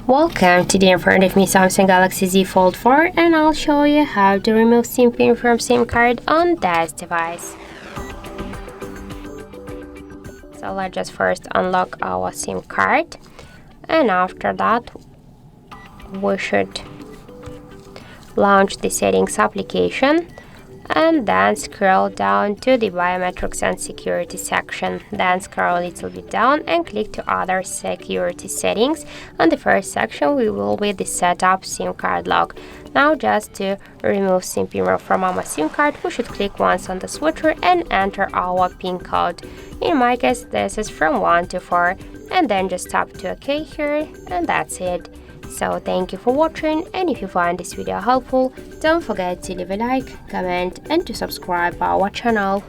Welcome. Today in front of me Samsung Galaxy Z Fold 4 and I'll show you how to remove SIM pin from SIM card on this device. So let's just first unlock our SIM card, and after that we should launch the settings application and then scroll down to the biometrics and security section. Then scroll a little bit down and click to other security settings. On the first section we will be the setup SIM card lock. Now just to remove SIM pin from our SIM card, we should click once on the switcher and enter our PIN code. In my case this is from 1 to 4, and then just tap to OK here, and that's it. So thank you for watching, and if you find this video helpful, don't forget to leave a like, comment and to subscribe our channel.